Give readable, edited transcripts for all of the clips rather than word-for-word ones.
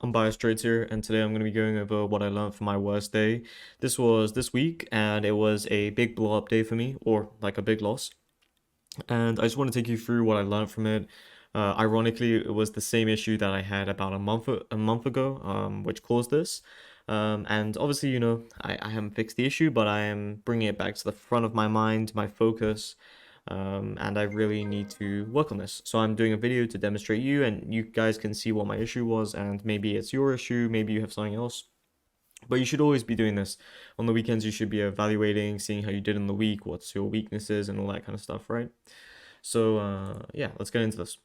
I'm Bias Trades here, and today I'm going to be going over what I learned from my worst day. This was this week, and it was a big blow up day for me, or like a big loss. And I just want to take you through what I learned from it. Ironically, it was the same issue that I had about a month ago, which caused this. And obviously, I haven't fixed the issue, but I am bringing it back to the front of my mind, my focus, and I really need to work on this. So I'm doing a video to demonstrate you, and you guys can see what my issue was, and maybe it's your issue, maybe you have something else. But you should always be doing this. On the weekends, you should be evaluating, seeing how you did in the week, what's your weaknesses, and all that kind of stuff, right? So, yeah, let's get into this.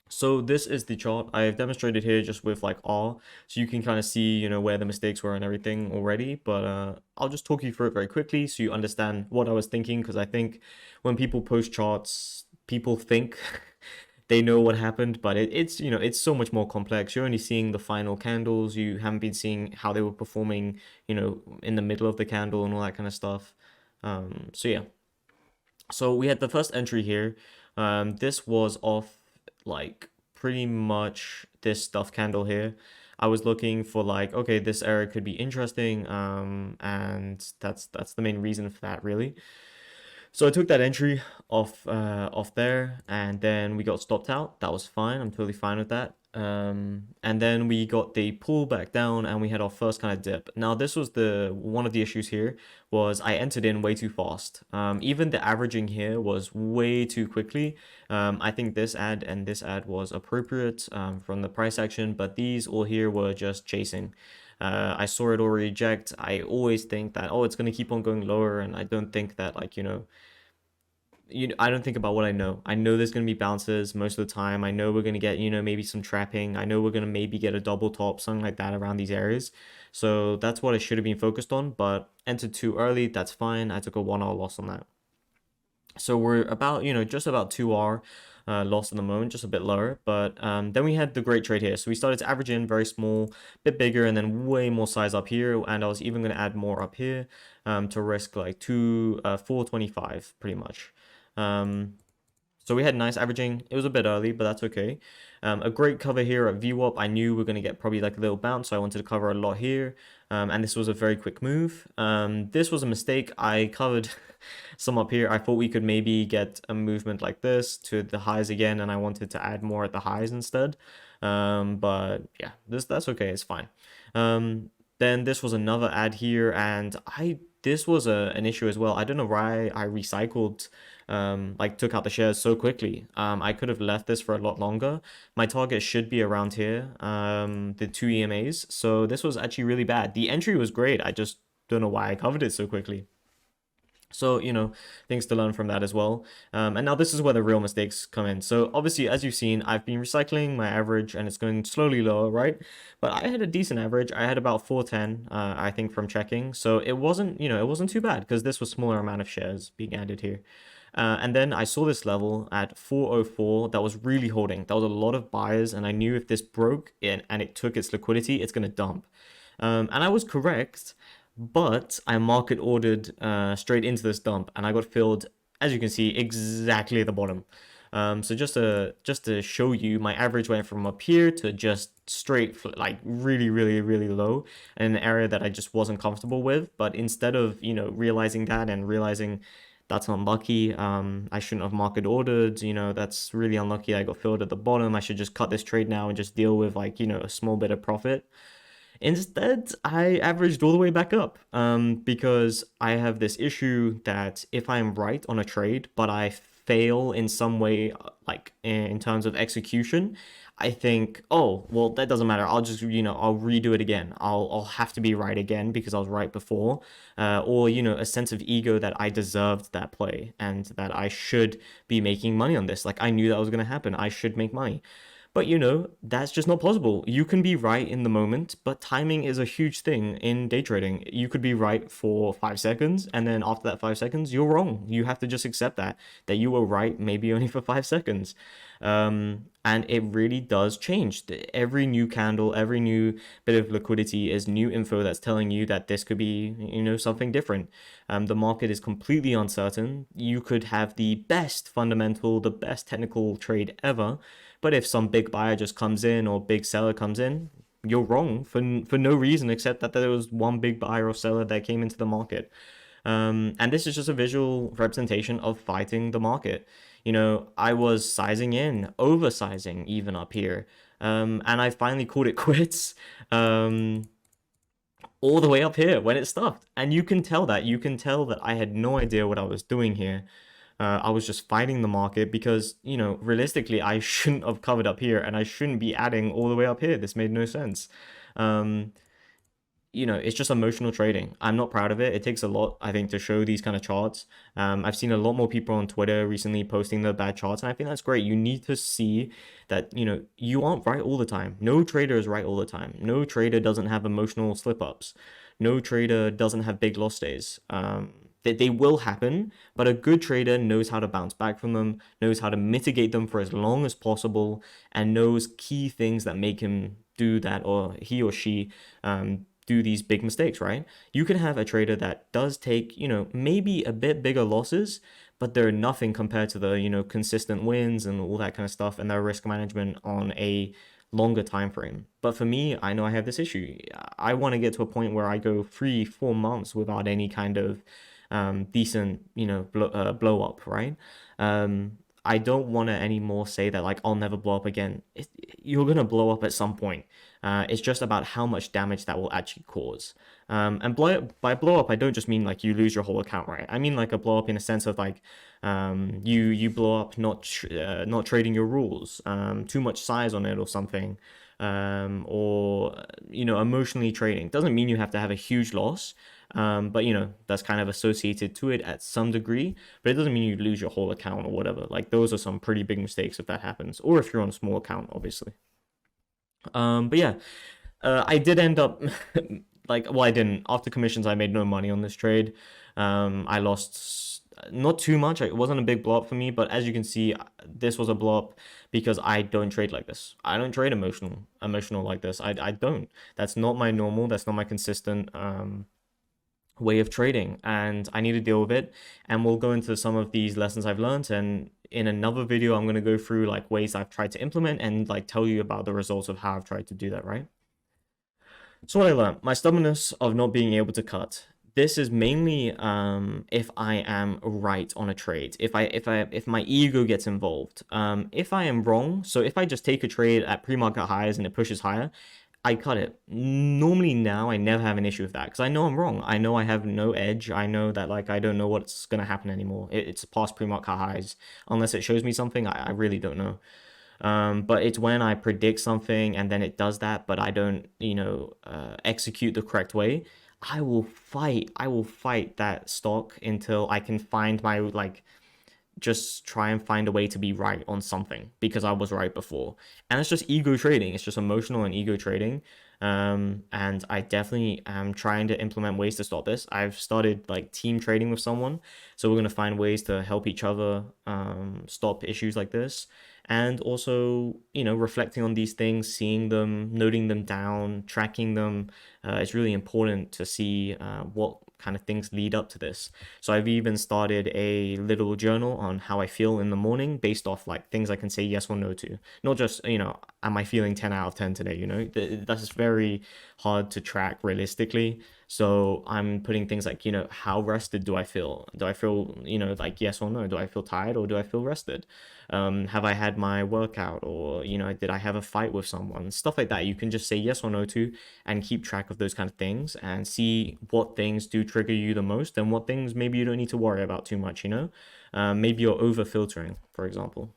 So this is the chart. I have demonstrated here just with like R, so you can kind of see, where the mistakes were and everything already. But I'll just talk you through it very quickly so you understand what I was thinking, because I think when people post charts, people think they know what happened, but it's so much more complex. You're only seeing the final candles. You haven't been seeing how they were performing, in the middle of the candle and all that kind of stuff. So yeah. So we had the first entry here. This was off like pretty much this stuff candle here. I was looking for like, okay, this area could be interesting, and that's the main reason for that really. So I took that entry off there, and then we got stopped out. That was fine. I'm totally fine with that. And then we got the pull back down, and we had our first kind of dip. Now this was the one of the issues here was I entered in way too fast. Even the averaging here was way too quickly. I think this ad and this ad was appropriate from the price action, but these all here were just chasing. I saw it all reject. I always think that, oh, it's going to keep on going lower, and I don't think that, like, I don't think about what I know. I know there's going to be bounces most of the time. I know we're going to get, maybe some trapping. I know we're going to maybe get a double top, something like that around these areas. So that's what I should have been focused on, but entered too early. That's fine. I took a 1 hour loss on that. So we're about, just about 2 hour loss in the moment, just a bit lower. But then we had the great trade here. So we started to average in very small, bit bigger, and then way more size up here. And I was even going to add more up here to risk like 425 pretty much. So we had nice averaging. It was a bit early, but that's okay. A great cover here at VWAP. I knew we are going to get probably like a little bounce, so I wanted to cover a lot here. And this was a very quick move. This was a mistake. I covered some up here. I thought we could maybe get a movement like this to the highs again, and I wanted to add more at the highs instead. But yeah, that's okay. It's fine. Then this was another ad here, and this was an issue as well. I don't know why I recycled, like took out the shares so quickly. I could have left this for a lot longer. My target should be around here, the two EMAs. So this was actually really bad. The entry was great. I just don't know why I covered it so quickly. So, things to learn from that as well. And now this is where the real mistakes come in. So obviously, as you've seen, I've been recycling my average and it's going slowly lower, right? But I had a decent average. I had about 410, I think, from checking. So it wasn't, it wasn't too bad because this was smaller amount of shares being added here. And then I saw this level at 404 that was really holding. That was a lot of buyers, and I knew if this broke and it took its liquidity, it's going to dump. And I was correct, but I market ordered straight into this dump, and I got filled, as you can see, exactly at the bottom. So just to show you, my average went from up here to just straight, like really, really, really low in an area that I just wasn't comfortable with. But instead of realizing that and realizing that's unlucky, I shouldn't have market ordered. That's really unlucky. I got filled at the bottom. I should just cut this trade now and just deal with like a small bit of profit. Instead, I averaged all the way back up because I have this issue that if I'm right on a trade, but I fail in some way, like in terms of execution, I think, oh, well, that doesn't matter. I'll just, I'll redo it again. I'll have to be right again because I was right before. Or, a sense of ego that I deserved that play and that I should be making money on this. Like I knew that was going to happen. I should make money. But that's just not possible. You can be right in the moment, but timing is a huge thing in day trading. You could be right for 5 seconds, and then after that 5 seconds, you're wrong. You have to just accept that you were right, maybe only for 5 seconds. And it really does change. Every new candle, every new bit of liquidity is new info that's telling you that this could be, something different. The market is completely uncertain. You could have the best fundamental, the best technical trade ever, But if some big buyer just comes in or big seller comes in, you're wrong for no reason except that there was one big buyer or seller that came into the market. And this is just a visual representation of fighting the market. I was sizing in, oversizing even up here. And I finally called it quits. All the way up here when it stopped. And you can tell that. You can tell that I had no idea what I was doing here. I was just fighting the market because, realistically, I shouldn't have covered up here and I shouldn't be adding all the way up here. This made no sense. Um, it's just emotional trading. I'm not proud of it. It takes a lot, I think, to show these kind of charts. I've seen a lot more people on Twitter recently posting the bad charts, and I think that's great. You need to see that, you aren't right all the time. No trader is right all the time. No trader doesn't have emotional slip-ups. No trader doesn't have big loss days. They will happen, but a good trader knows how to bounce back from them, knows how to mitigate them for as long as possible, and knows key things that make him do that, or he or she do these big mistakes, right? You can have a trader that does take, maybe a bit bigger losses, but they're nothing compared to the, consistent wins and all that kind of stuff and their risk management on a longer time frame. But for me, I know I have this issue. I want to get to a point where I go 3-4 months without any kind of decent, blow up, right? I don't want to anymore say that like I'll never blow up again. You're gonna blow up at some point. It's just about how much damage that will actually cause. And by blow up, I don't just mean like you lose your whole account, right? I mean like a blow up in a sense of like you blow up not trading your rules, too much size on it or something, or emotionally trading. Doesn't mean you have to have a huge loss. But that's kind of associated to it at some degree, but it doesn't mean you lose your whole account or whatever. Like those are some pretty big mistakes if that happens, or if you're on a small account, obviously. But yeah, I did end up I didn't. After commissions, I made no money on this trade. I lost not too much. It wasn't a big blow up for me, but as you can see, this was a blow up because I don't trade like this. I don't trade emotional like this. I don't. That's not my normal. That's not my consistent way of trading, and I need to deal with it. And we'll go into some of these lessons I've learned, and in another video I'm going to go through like ways I've tried to implement and like tell you about the results of how I've tried to do that, right? So what I learned, my stubbornness of not being able to cut. This is mainly if I am right on a trade, if my ego gets involved. If I am wrong, so if I just take a trade at pre-market highs and it pushes higher, I cut it. Normally now I never have an issue with that because I know I'm wrong. I know I have no edge. I know that like I don't know what's gonna happen anymore. It's past pre-market highs. Unless it shows me something, I really don't know. But it's when I predict something and then it does that, but I don't, execute the correct way. I will fight. I will fight that stock until I can find my like just try and find a way to be right on something because I was right before. And it's just ego trading. It's just emotional and ego trading. And I definitely am trying to implement ways to stop this. I've started like team trading with someone. So we're going to find ways to help each other stop issues like this. And also, reflecting on these things, seeing them, noting them down, tracking them. It's really important to see what kind of things lead up to this. So I've even started a little journal on how I feel in the morning based off like things I can say yes or no to. Not just, am I feeling 10 out of 10 today? That's very hard to track realistically. So I'm putting things like, how rested do I feel? Do I feel, like yes or no? Do I feel tired or do I feel rested? Have I had my workout or, did I have a fight with someone? Stuff like that. You can just say yes or no to and keep track of those kind of things and see what things do trigger you the most and what things maybe you don't need to worry about too much, maybe you're over filtering, for example.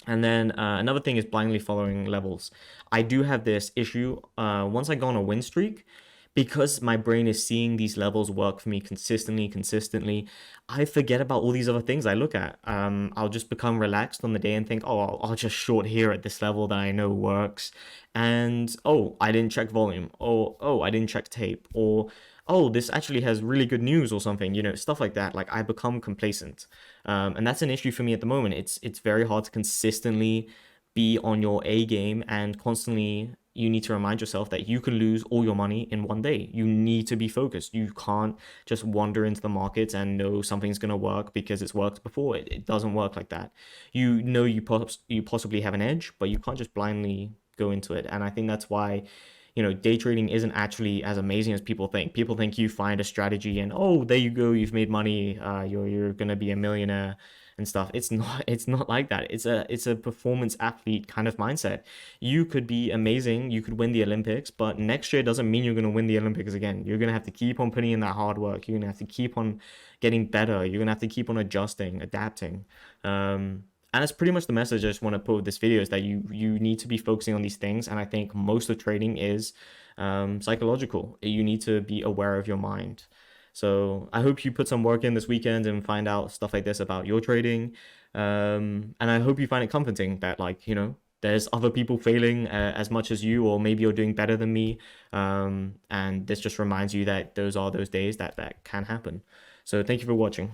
And then another thing is blindly following levels. I do have this issue. Once I go on a win streak, because my brain is seeing these levels work for me consistently, I forget about all these other things I look at. I'll just become relaxed on the day and think, oh, I'll just short here at this level that I know works. And, oh, I didn't check volume. Or, oh, I didn't check tape. Or, oh, this actually has really good news or something, stuff like that. Like I become complacent. And that's an issue for me at the moment. It's very hard to consistently be on your A game and constantly you need to remind yourself that you could lose all your money in one day. You need to be focused. You can't just wander into the markets and know something's going to work because it's worked before. It doesn't work like that. You know you possibly have an edge, but you can't just blindly go into it. And I think that's why, day trading isn't actually as amazing as people think. People think you find a strategy and, oh, there you go, you've made money, you're gonna be a millionaire and stuff. It's not like that. It's a performance athlete kind of mindset. You could be amazing, you could win the Olympics, but next year doesn't mean you're gonna win the Olympics again. You're gonna have to keep on putting in that hard work. You're gonna have to keep on getting better. You're gonna have to keep on adjusting, adapting. And that's pretty much the message I just want to put with this video, is that you need to be focusing on these things. And I think most of trading is psychological. You need to be aware of your mind. So I hope you put some work in this weekend and find out stuff like this about your trading. And I hope you find it comforting that, like, there's other people failing as much as you, or maybe you're doing better than me. And this just reminds you that those are those days that can happen. So thank you for watching.